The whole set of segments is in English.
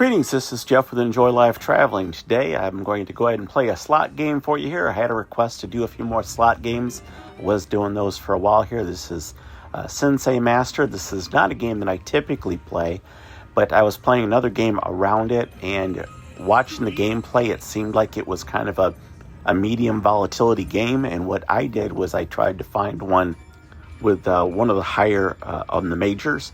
Greetings, this is Jeff with Enjoy Life Traveling. Today I'm going to go ahead and play a slot game for you here. I had a request to do a few more slot games. I was doing those for a while here. This is Sensei Master. This is not a game that I typically play, but I was playing another game around it, and watching the gameplay, it seemed like it was kind of a medium volatility game, and what I did was I tried to find one with one of the higher on the majors.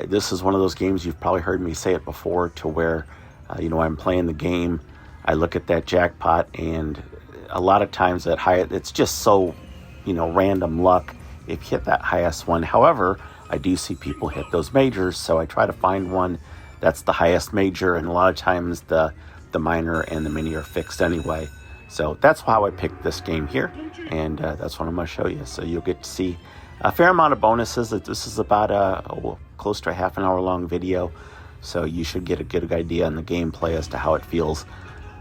This is one of those games, you've probably heard me say it before, to where, I'm playing the game, I look at that jackpot, and a lot of times that high, it's just so, random luck if you hit that highest one. However, I do see people hit those majors, so I try to find one that's the highest major, and a lot of times the minor and the mini are fixed anyway. So that's how I picked this game here, and that's what I'm going to show you. So you'll get to see a fair amount of bonuses. This is about close to a half an hour long video, so you should get a good idea on the gameplay as to how it feels.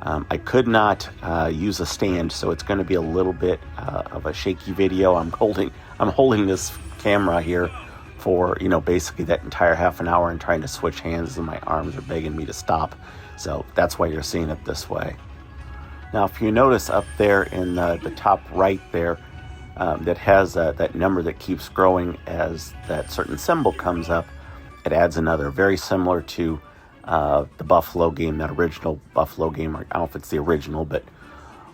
I could not use a stand, so it's going to be a little bit of a shaky video. I'm holding this camera here for basically that entire half an hour and trying to switch hands, and my arms are begging me to stop. So that's why you're seeing it this way. Now, if you notice up there in the top right there, that has that number that keeps growing as that certain symbol comes up, it adds another. Very similar to the Buffalo game, that original Buffalo game. I don't know if it's the original, but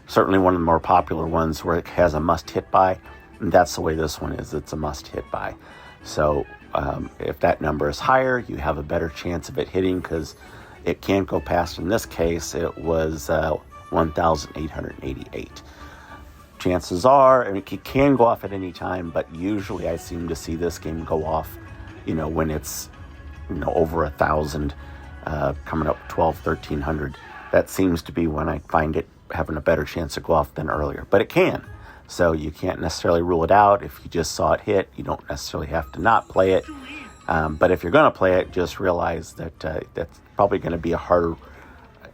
certainly one of the more popular ones where it has a must hit by. And that's the way this one is. It's a must hit by. So if that number is higher, you have a better chance of it hitting, because it can't go past, in this case, it was 1,888. Chances are, it can go off at any time, but usually I seem to see this game go off, when it's, over 1,000, coming up 1,300. That seems to be when I find it having a better chance to go off than earlier, but it can. So you can't necessarily rule it out. If you just saw it hit, you don't necessarily have to not play it. But if you're going to play it, just realize that that's probably going to be a harder,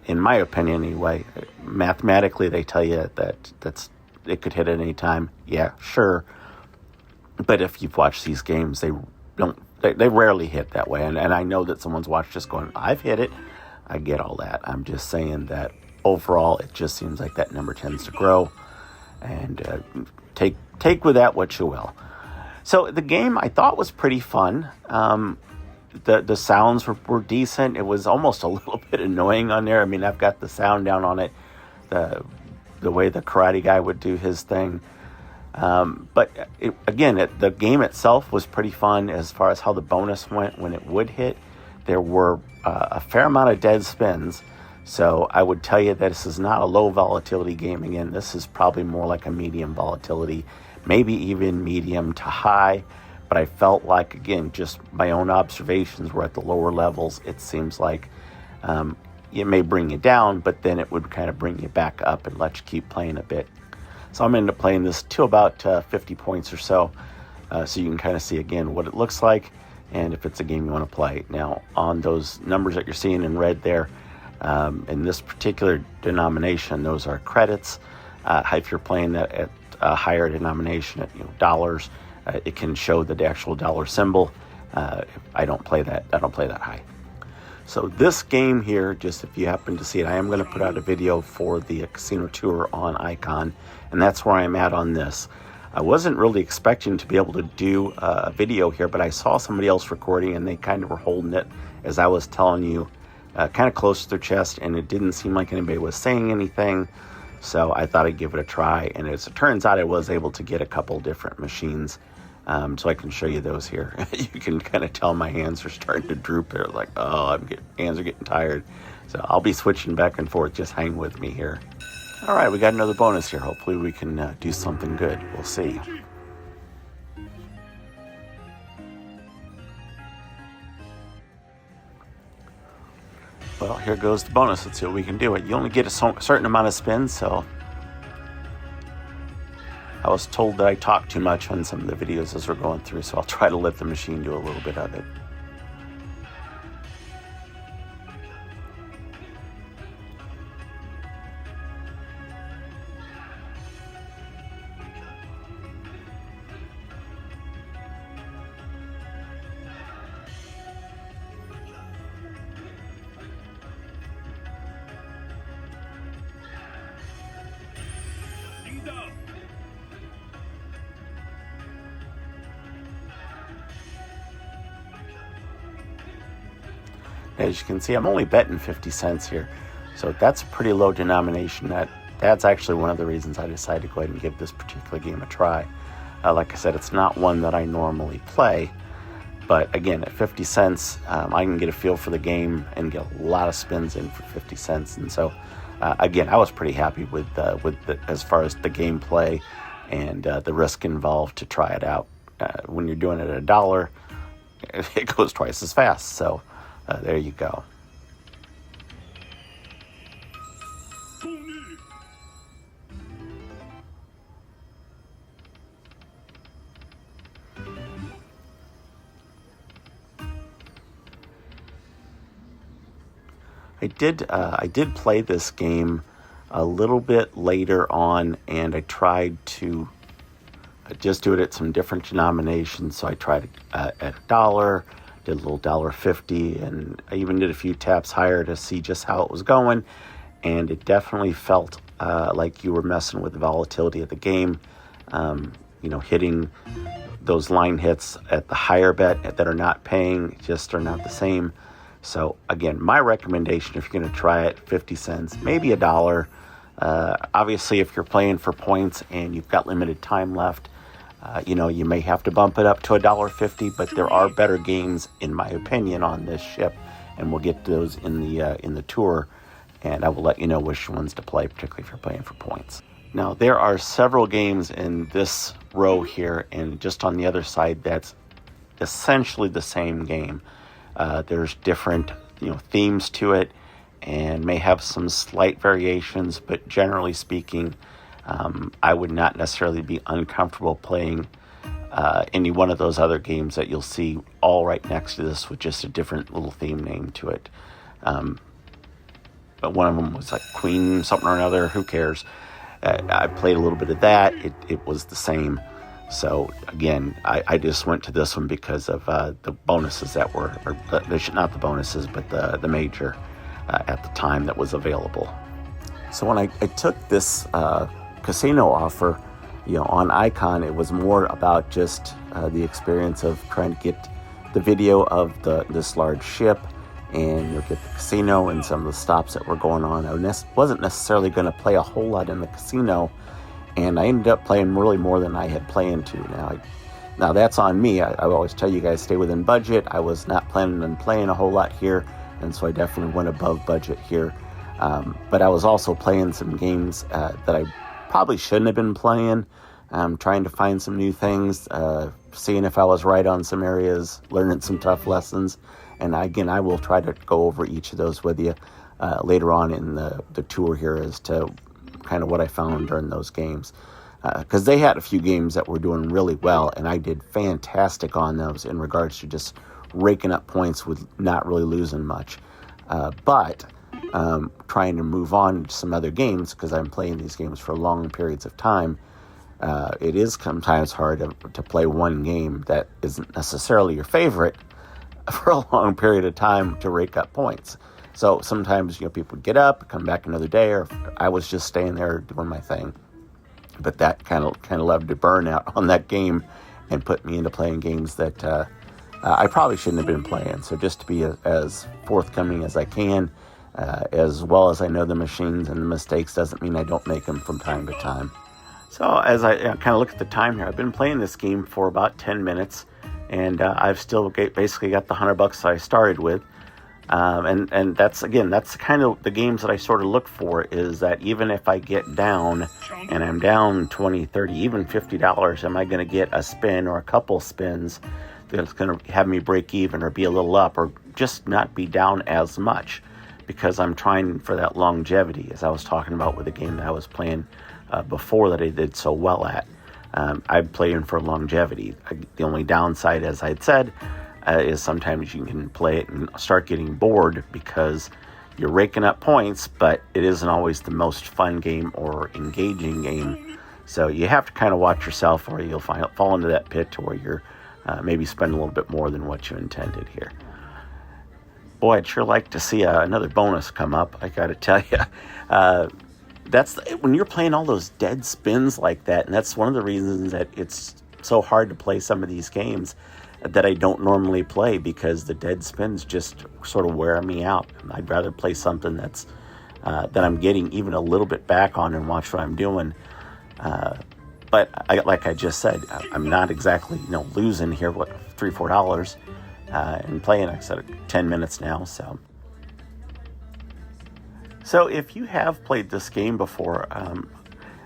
in my opinion anyway. Mathematically, they tell you that it could hit at any time. Yeah, sure. But if you've watched these games, they rarely hit that way. And I know that someone's watched this going, I've hit it. I get all that. I'm just saying that overall, it just seems like that number tends to grow. And take with that what you will. So the game I thought was pretty fun. The sounds were decent. It was almost a little bit annoying on there. I mean, I've got the sound down on it, the way the karate guy would do his thing. But the game itself was pretty fun as far as how the bonus went when it would hit. There were a fair amount of dead spins. So I would tell you that this is not a low volatility game. Again, this is probably more like a medium volatility, maybe even medium to high. But I felt like, again, just my own observations were at the lower levels. It seems like it may bring you down, but then it would kind of bring you back up and let you keep playing a bit. So I'm into playing this to about 50 points or so, so you can kind of see, again, what it looks like and if it's a game you want to play. Now, on those numbers that you're seeing in red there, in this particular denomination, those are credits. If you're playing that at a higher denomination, at dollars, it can show the actual dollar symbol. I don't play that high. So this game here, just if you happen to see it, I am going to put out a video for the casino tour on Icon, and that's where I'm at on this. I wasn't really expecting to be able to do a video here, but I saw somebody else recording, and they kind of were holding it, as I was telling you, kind of close to their chest, and it didn't seem like anybody was saying anything. So I thought I'd give it a try, and as it turns out, I was able to get a couple different machines. So I can show you those here. You can kind of tell my hands are starting to droop. They're like, hands are getting tired. So I'll be switching back and forth. Just hang with me here. All right, we got another bonus here. Hopefully we can do something good. We'll see. Well, here goes the bonus. Let's see what we can do. You only get a certain amount of spins, so I was told that I talk too much on some of the videos as we're going through, so I'll try to let the machine do a little bit of it. as you can see, I'm only betting 50 cents here. So that's a pretty low denomination. That's actually one of the reasons I decided to go ahead and give this particular game a try. Like I said, it's not one that I normally play. But again, at 50 cents, I can get a feel for the game and get a lot of spins in for 50 cents. And so, again, I was pretty happy with as far as the gameplay and the risk involved to try it out. When you're doing it at $1, it goes twice as fast. So there you go. I did play this game a little bit later on, and I tried to just do it at some different denominations. So I tried at $1, did a little $1.50, and I even did a few taps higher to see just how it was going. And it definitely felt like you were messing with the volatility of the game. Hitting those line hits at the higher bet that are not paying just are not the same. So again, my recommendation, if you're going to try it, 50 cents, maybe $1. Obviously, if you're playing for points and you've got limited time left, you may have to bump it up to $1.50, but there are better games, in my opinion, on this ship, and we'll get to those in the tour, and I will let you know which ones to play, particularly if you're playing for points. Now, there are several games in this row here, and just on the other side, that's essentially the same game. There's different, themes to it, and may have some slight variations, but generally speaking, I would not necessarily be uncomfortable playing any one of those other games that you'll see all right next to this with just a different little theme name to it. But one of them was like Queen something or another, who cares? I played a little bit of that. It was the same. So again, I just went to this one because of the bonuses that were, not the bonuses, but the major at the time that was available. So when I took this casino offer, on Icon, it was more about just the experience of trying to get the video of this large ship, and you'll get the casino and some of the stops that were going on. I wasn't necessarily going to play a whole lot in the casino, and I ended up playing really more than I had planned to. Now that's on me. I always tell you guys, stay within budget. I was not planning on playing a whole lot here, and so I definitely went above budget here. But I was also playing some games that I probably shouldn't have been playing, trying to find some new things, seeing if I was right on some areas, learning some tough lessons. And again, I will try to go over each of those with you later on in the tour here as to kind of what I found during those games. Because they had a few games that were doing really well, and I did fantastic on those in regards to just raking up points with not really losing much. But trying to move on to some other games, because I'm playing these games for long periods of time, it is sometimes hard to play one game that isn't necessarily your favorite for a long period of time to rake up points. So sometimes, people would get up, come back another day, or I was just staying there doing my thing. But that kind of led to burnout on that game and put me into playing games that I probably shouldn't have been playing. So just to be as forthcoming as I can, as well as I know the machines and the mistakes, doesn't mean I don't make them from time to time. So as I kind of look at the time here, I've been playing this game for about 10 minutes, and I've still basically got the $100 that I started with. And that's kind of the games that I sort of look for, is that even if I get down and I'm down 20, 30, even $50, am I going to get a spin or a couple spins that's going to have me break even or be a little up or just not be down as much, because I'm trying for that longevity, as I was talking about with the game that I was playing before that I did so well at. I'm playing for longevity. The only downside, as I'd said, is sometimes you can play it and start getting bored because you're raking up points, but it isn't always the most fun game or engaging game. So you have to kind of watch yourself, or you'll fall into that pit to where you're maybe spending a little bit more than what you intended here. Boy, I'd sure like to see another bonus come up, I got to tell you. That's when you're playing all those dead spins like that, and that's one of the reasons that it's so hard to play some of these games, that I don't normally play because the dead spins just sort of wear me out. I'd rather play something that's that I'm getting even a little bit back on and watch what I'm doing. But like I just said, I'm not exactly losing here $3-4 and playing. Like I said, 10 minutes now. So if you have played this game before,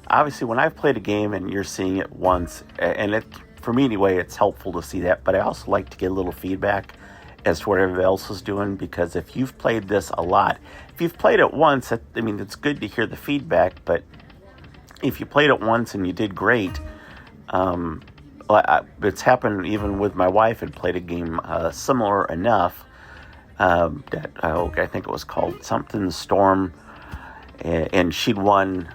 obviously when I've played a game and you're seeing it once, and for me anyway, it's helpful to see that. But I also like to get a little feedback as to what everybody else is doing, because if you've played this a lot, if you've played it once, it's good to hear the feedback. But if you played it once and you did great, it's happened even with my wife. Had played a game similar enough that I think it was called something Storm, and she'd won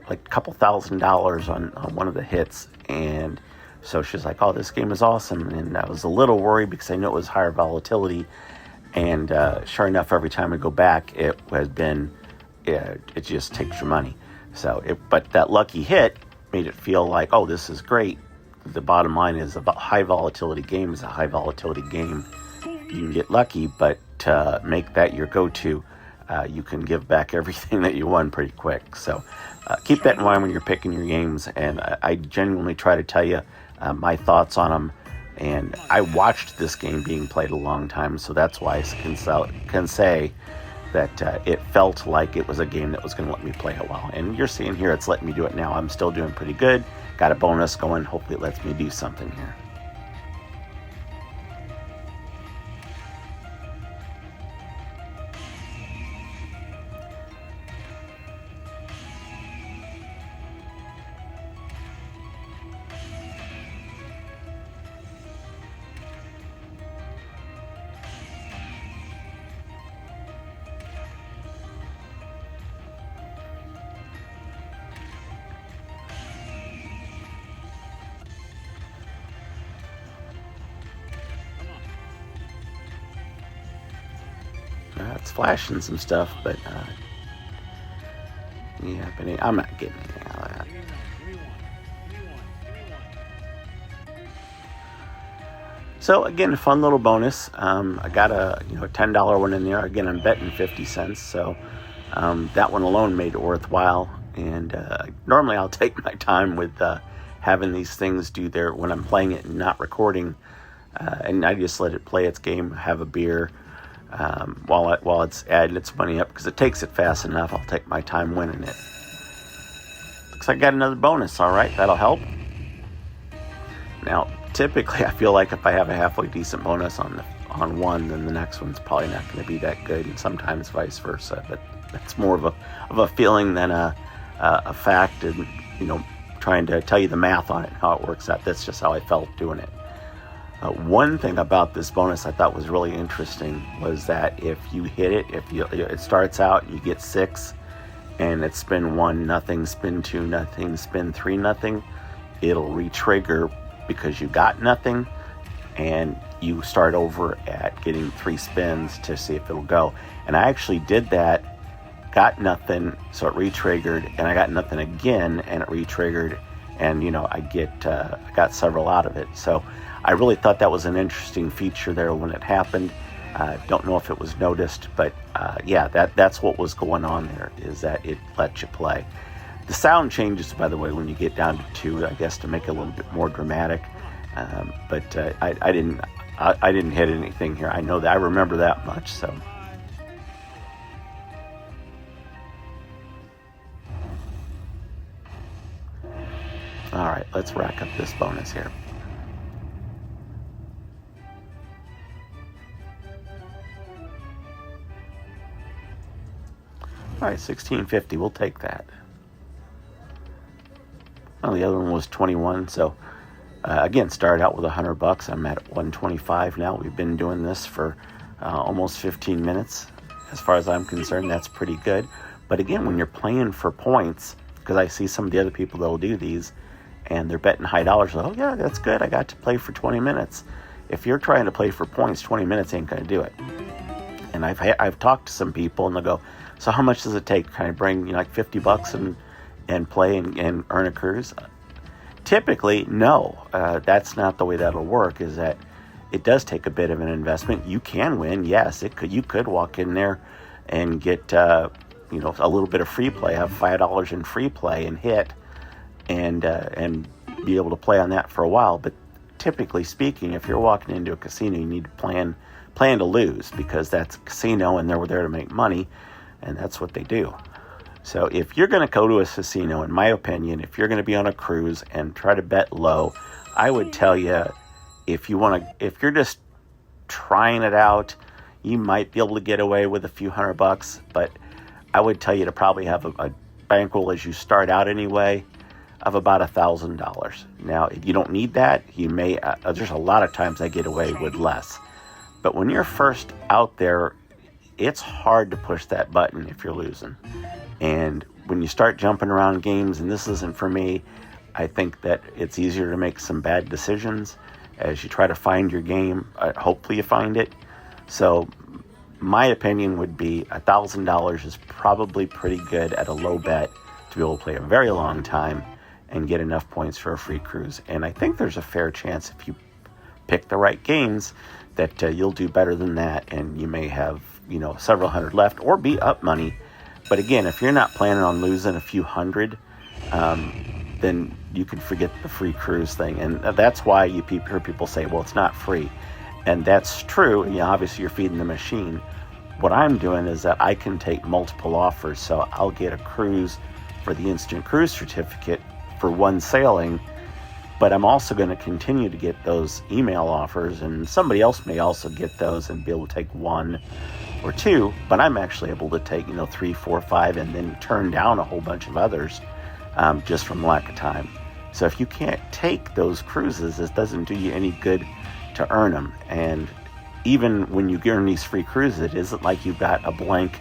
like a couple $1,000s on one of the hits, and so she's like, "Oh, this game is awesome," and I was a little worried because I knew it was higher volatility, and sure enough, every time I go back, it just takes your money. But that lucky hit made it feel like, oh, this is great. The bottom line is, a high volatility game is a high volatility game. You can get lucky, but to make that your go-to, you can give back everything that you won pretty quick. So keep that in mind when you're picking your games. And I genuinely try to tell you my thoughts on them. And I watched this game being played a long time, so that's why I can say that it felt like it was a game that was going to let me play a while. And you're seeing here, it's letting me do it now. I'm still doing pretty good. Got a bonus going. Hopefully it lets me do something here. It's flashing some stuff, but yeah, but I'm not getting anything out of that. So again, a fun little bonus. I got a $10 one in there. Again, I'm betting 50 cents, so that one alone made it worthwhile. And normally I'll take my time with having these things do when I'm playing it and not recording, and I just let it play its game, have a beer. While it's adding its money up, because it takes it fast enough. I'll take my time winning it. Looks like I got another bonus. All right, that'll help. Now, typically, I feel like if I have a halfway decent bonus on one, then the next one's probably not going to be that good, and sometimes vice versa. But that's more of a feeling than a fact, and trying to tell you the math on it and how it works out. That's just how I felt doing it. One thing about this bonus I thought was really interesting was that if you hit it, it starts out, you get 6, and it's spin 1, nothing, spin 2, nothing, spin 3, nothing, it'll re-trigger because you got nothing, and you start over at getting 3 spins to see if it'll go. And I actually did that, got nothing, so it re-triggered, and I got nothing again, and it re-triggered, and I got several out of it. So I really thought that was an interesting feature there when it happened. Don't know if it was noticed, but yeah, that's what was going on there, is that it lets you play. The sound changes, by the way, when you get down to 2, I guess, to make it a little bit more dramatic. But I didn't hit anything here. I know that, I remember that much. So. All right, let's rack up this bonus here. All right, $16.50. We'll take that. Well, the other one was 21. So again, started out with $100. I'm at 125 now. We've been doing this for almost 15 minutes. As far as I'm concerned, that's pretty good. But again, when you're playing for points, because I see some of the other people that'll do these, and they're betting high dollars. Oh yeah, that's good. I got to play for 20 minutes. If you're trying to play for points, 20 minutes ain't going to do it. And I've talked to some people, and they'll go, so how much does it take? Can I bring like $50 and play and earn a cruise? Typically, no. That's not the way that'll work. Is that it does take a bit of an investment. You can win, yes. You could walk in there and get a little bit of free play, have $5 in free play and hit, and be able to play on that for a while. But typically speaking, if you're walking into a casino, you need to plan to lose, because that's a casino and they're there to make money, and that's what they do. So if you're going to go to a casino, in my opinion, if you're going to be on a cruise and try to bet low, I would tell you, if you're just trying it out, you might be able to get away with a few $100, but I would tell you to probably have a bankroll as you start out anyway of about $1,000. Now, you don't need that. You may, there's a lot of times I get away with less. But when you're first out there, it's hard to push that button if you're losing. And when you start jumping around games, and this isn't for me, I think that it's easier to make some bad decisions as you try to find your game. Hopefully you find it. So my opinion would be $1,000 is probably pretty good at a low bet to be able to play a very long time and get enough points for a free cruise. And I think there's a fair chance if you pick the right games that you'll do better than that, and you may have several hundred left or be up money. But again, if you're not planning on losing a few hundred, then you can forget the free cruise thing. And that's why you hear people say, well, it's not free. And that's true. Obviously you're feeding the machine. What I'm doing is that I can take multiple offers. So I'll get a cruise for the instant cruise certificate for one sailing, but I'm also going to continue to get those email offers, and somebody else may also get those and be able to take one or two, but I'm actually able to take 3, 4, 5, and then turn down a whole bunch of others just from lack of time. So if you can't take those cruises, it doesn't do you any good to earn them. And even when you earn these free cruises, it isn't like you've got a blank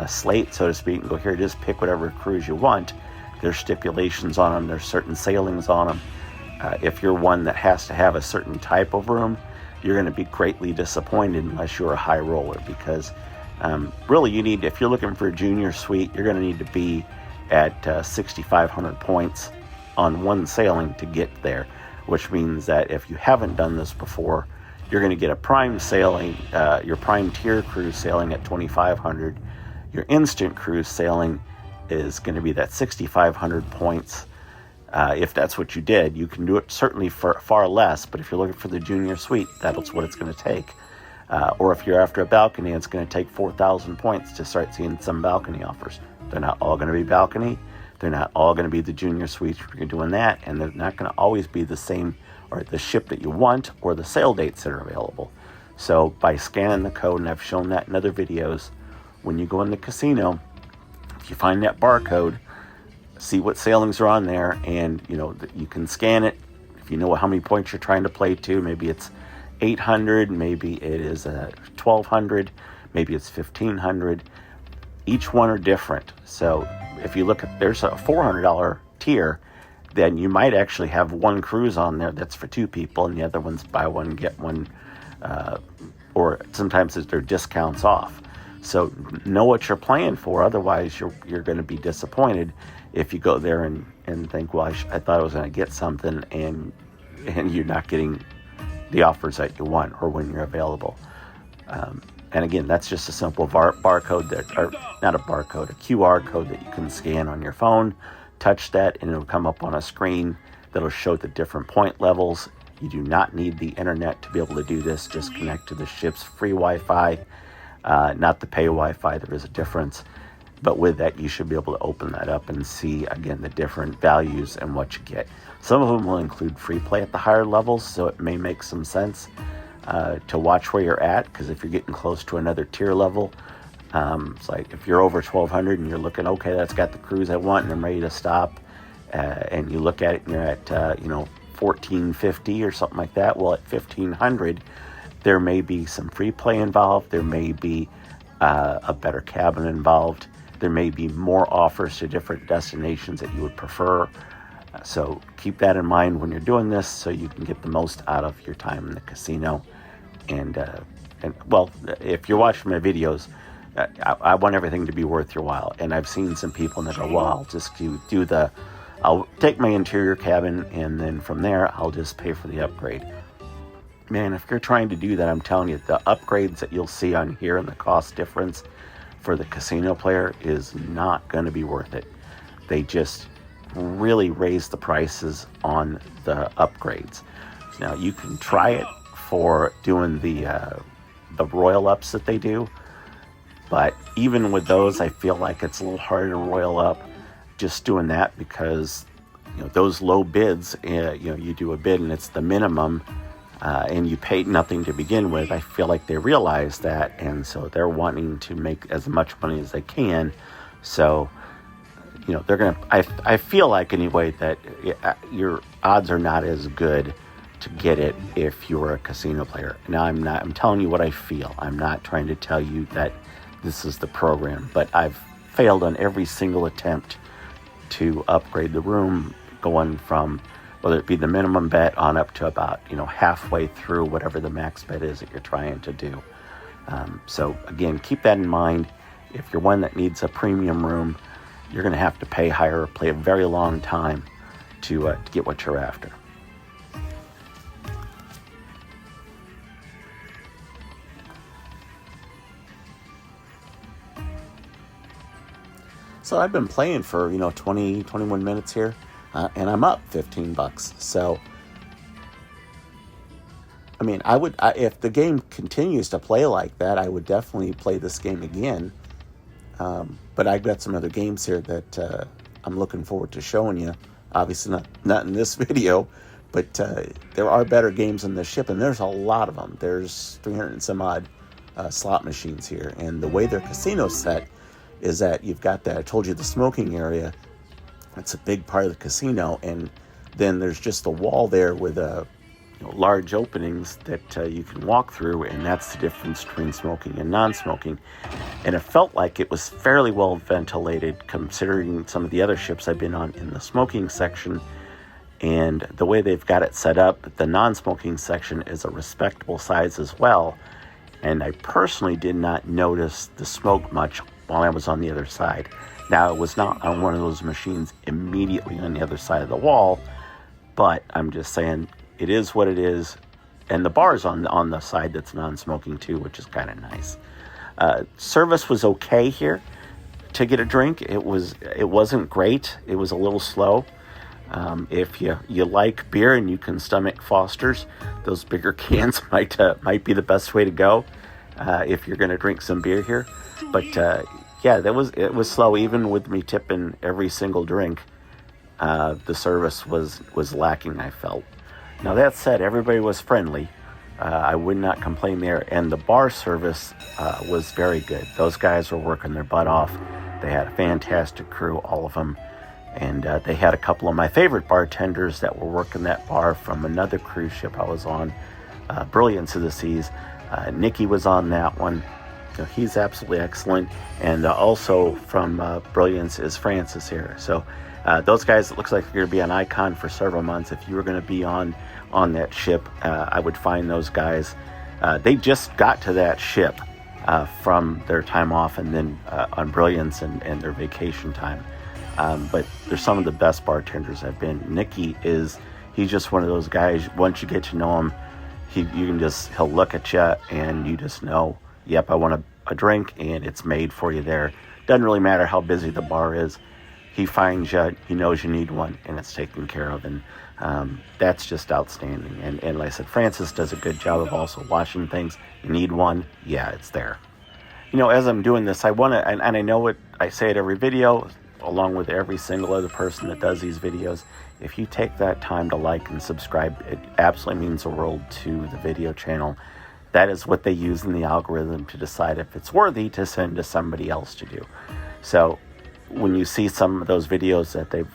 slate, so to speak, and go here, just pick whatever cruise you want. There's stipulations on them. There's certain sailings on them. If you're one that has to have a certain type of room, you're going to be greatly disappointed unless you're a high roller, because really if you're looking for a junior suite, you're going to need to be at 6,500 points on one sailing to get there, which means that if you haven't done this before, you're going to get a prime sailing, your prime tier cruise sailing at 2,500. Your instant cruise sailing is going to be that 6,500 points. If that's what you did, you can do it certainly for far less, but if you're looking for the junior suite, that's what it's going to take. Or if you're after a balcony, it's going to take 4,000 points to start seeing some balcony offers. They're not all going to be balcony. They're not all going to be the junior suites if you're doing that, and they're not going to always be the same, or the ship that you want, or the sail dates that are available. So by scanning the code, and I've shown that in other videos, when you go in the casino, if you find that barcode, see what sailings are on there, and you can scan it. If you know how many points you're trying to play to, maybe it's 800, maybe it is 1,200, maybe it's 1,500. Each one are different. So if you look at, there's a $400 tier, then you might actually have one cruise on there that's for two people, and the other one's buy one get one, or sometimes there are discounts off. So know what you're playing for. Otherwise, you're going to be disappointed if you go there and think, well, I thought I was going to get something, and you're not getting the offers that you want or when you're available. And again, that's just a simple barcode or not a barcode, a QR code that you can scan on your phone, touch that, and it'll come up on a screen that'll show the different point levels. You do not need the internet to be able to do this. Just connect to the ship's free Wi-Fi, not the pay Wi-Fi. There is a difference. But with that, you should be able to open that up and see, again, the different values and what you get. Some of them will include free play at the higher levels, so it may make some sense to watch where you're at, because if you're getting close to another tier level, it's like if you're over 1,200 and you're looking, okay, that's got the cruise I want and I'm ready to stop, and you look at it and you're at 1,450 or something like that. Well, at 1,500, there may be some free play involved. There may be a better cabin involved. There may be more offers to different destinations that you would prefer. So keep that in mind when you're doing this, so you can get the most out of your time in the casino. And well, if you're watching my videos, I want everything to be worth your while. And I've seen some people that go, well, I'll just I'll take my interior cabin, and then from there, I'll just pay for the upgrade. man, if you're trying to do that, I'm telling you, the upgrades that you'll see on here and the cost difference for the casino player is not going to be worth it. They just really raise the prices on the upgrades. Now, you can try it for doing the royal ups that they do, but even with those, I feel like it's a little harder to royal up just doing that, because those low bids, you do a bid and it's the minimum, and you paid nothing to begin with. I feel like they realize that, and so they're wanting to make as much money as they can. So they're gonna, I feel like anyway that your odds are not as good to get it if you're a casino player. Now, I'm telling you what I feel. I'm not trying to tell you that this is the program, but I've failed on every single attempt to upgrade the room, going from whether it be the minimum bet on up to about halfway through whatever the max bet is that you're trying to do. So again, keep that in mind. If you're one that needs a premium room, you're going to have to pay higher, play a very long time to get what you're after. So I've been playing for 20, 21 minutes here, and I'm up $15. So I mean, if the game continues to play like that, I would definitely play this game again. But I've got some other games here that I'm looking forward to showing you. Obviously not in this video, but there are better games in the ship, and there's a lot of them. There's 300 and some odd slot machines here, and the way their casino's set is that you've got that, I told you, the smoking area. It's a big part of the casino, and then there's just a wall there with large openings that you can walk through, and that's the difference between smoking and non-smoking. And it felt like it was fairly well ventilated considering some of the other ships I've been on in the smoking section, and the way they've got it set up, the non-smoking section is a respectable size as well. And I personally did not notice the smoke much while I was on the other side. Now, it was not on one of those machines immediately on the other side of the wall, but I'm just saying it is what it is. And the bar's on the side that's non-smoking too, which is kind of nice. Service was okay here to get a drink. It wasn't great. It was a little slow. If you like beer and you can stomach Foster's, those bigger cans might be the best way to go if you're going to drink some beer here. But yeah, it was slow. Even with me tipping every single drink, the service was lacking, I felt. Now, that said, everybody was friendly. I would not complain there. And the bar service was very good. Those guys were working their butt off. They had a fantastic crew, all of them. And they had a couple of my favorite bartenders that were working that bar from another cruise ship I was on, Brilliance of the Seas. Nikki was on that one. He's absolutely excellent. And also from Brilliance is Francis here. So those guys, it looks like they're going to be an icon for several months. If you were going to be on that ship, I would find those guys. They just got to that ship from their time off, and then on Brilliance and their vacation time. But they're some of the best bartenders I've been. Nikki he's just one of those guys, once you get to know him, he'll look at you and you just know, yep, I want a drink, and it's made for you there. Doesn't really matter how busy the bar is. He finds you, he knows you need one, and it's taken care of. And that's just outstanding. And like I said, Francis does a good job of also watching things. You need one, yeah, it's there. As I'm doing this, I want to, and I know it, I say it every video, along with every single other person that does these videos, if you take that time to like and subscribe, it absolutely means the world to the video channel. That is what they use in the algorithm to decide if it's worthy to send to somebody else to do. So when you see some of those videos that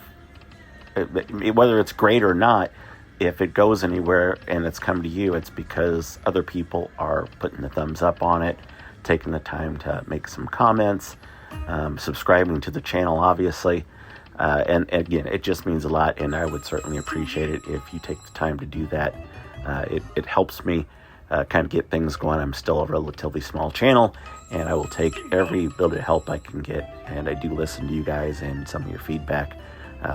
whether it's great or not, if it goes anywhere and it's come to you, it's because other people are putting the thumbs up on it, taking the time to make some comments, subscribing to the channel, obviously. And again, it just means a lot, and I would certainly appreciate it if you take the time to do that. It helps me kind of get things going. I'm still a relatively small channel, and I will take every bit of help I can get. And I do listen to you guys and some of your feedback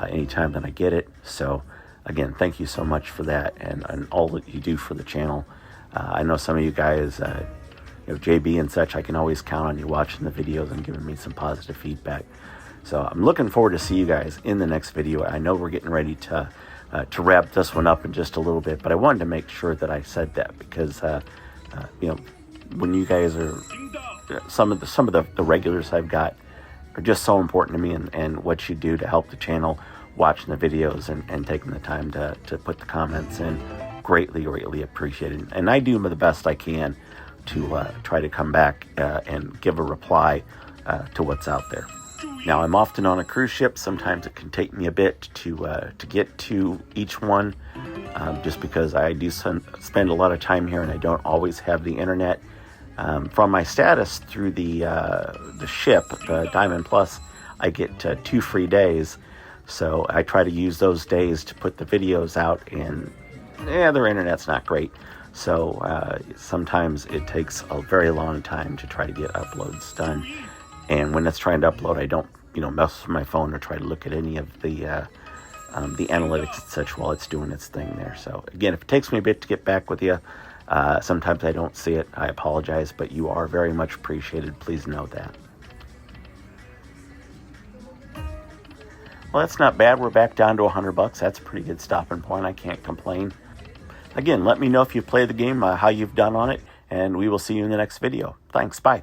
anytime that I get it. So again, thank you so much for that, and all that you do for the channel. I know some of you guys, JB and such, I can always count on you watching the videos and giving me some positive feedback. So I'm looking forward to see you guys in the next video. I know we're getting ready to wrap this one up in just a little bit, but I wanted to make sure that I said that because, when you guys are, some of the regulars I've got are just so important to me, and what you do to help the channel, watching the videos and taking the time to put the comments in, greatly appreciated. And I do the best I can to try to come back and give a reply to what's out there. Now, I'm often on a cruise ship. Sometimes it can take me a bit to get to each one, just because I do spend a lot of time here and I don't always have the internet. From my status through the ship, the Diamond Plus, I get 2 free days. So I try to use those days to put the videos out, and their internet's not great. So sometimes it takes a very long time to try to get uploads done. And when it's trying to upload, I don't, mess with my phone or try to look at any of the analytics and such while it's doing its thing there. So again, if it takes me a bit to get back with you, sometimes I don't see it. I apologize, but you are very much appreciated. Please know that. Well, that's not bad. We're back down to $100. That's a pretty good stopping point. I can't complain. Again, let me know if you play the game, how you've done on it, and we will see you in the next video. Thanks. Bye.